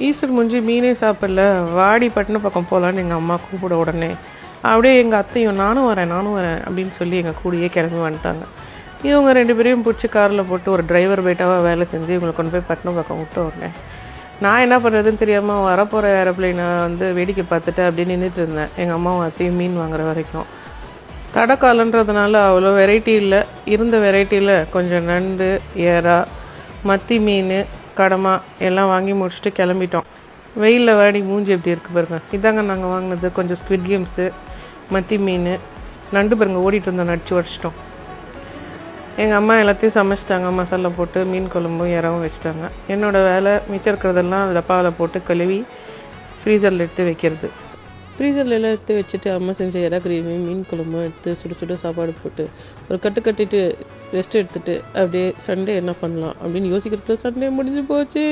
Easter முடிஞ்சு மீனே சாப்பிடல, வாடி பட்டின பக்கம் போகலான்னு எங்கள் அம்மா கூப்பிட உடனே அப்படியே எங்கள் அத்தையும் நானும் வரேன் அப்படின்னு சொல்லி எங்கள் கூடயே கிளம்பி வந்துட்டாங்க. இவங்க 2 பேரையும் பிடிச்சி காரில் போட்டு ஒரு டிரைவர் பேட்டாவாக வேலை செஞ்சு இவங்களை கொண்டு போய் பட்டினம் பக்கம் விட்டு உடனே நான் என்ன பண்ணுறதுன்னு தெரியாமல் வரப்போகிற ஏரோப்ளைனை வேடிக்கை பார்த்துட்டு அப்படியே நின்றுட்டு இருந்தேன். எங்கள் அம்மாவும் அத்தையும் மீன் வாங்குற வரைக்கும். தடைக்காலன்றதுனால அவ்வளோ வெரைட்டி இல்லை. இருந்த வெரைட்டியில் கொஞ்சம் நண்டு, ஏறா, மத்தி மீன், கடமா எல்லாம் வாங்கி முடிச்சுட்டு கிளம்பிட்டோம். வெயிலில் வாடி மூஞ்சி எப்படி இருக்குது பாருங்க. இதாங்க நாங்கள் வாங்கினது. கொஞ்சம் ஸ்குவிட் கேம்ஸு, மத்தி மீன், நண்டு பாருங்க ஓடிட்டு இருந்தோம், நடிச்சு உடச்சிட்டோம். எங்கள் அம்மா எல்லாத்தையும் சமைச்சிட்டாங்க. மசாலா போட்டு மீன் குழம்பும் இறவும் வச்சுட்டாங்க. என்னோடய வேலை மிச்சம் இருக்கிறதெல்லாம் டப்பாவில் போட்டு கழுவி ஃப்ரீசரில் எடுத்து வைக்கிறது. ஃப்ரீசரில் எல்லாம் எடுத்து வச்சுட்டு அம்மா செஞ்ச இறா கிரேவி மீன் குழம்பும் எடுத்து சுட சாப்பாடு போட்டு ஒரு கட்டிட்டு ரெஸ்ட் எடுத்துகிட்டு அப்படியே சண்டே என்ன பண்ணலாம் அப்படின்னு யோசிக்கிறதுக்குள்ள சண்டே முடிஞ்சு போச்சு.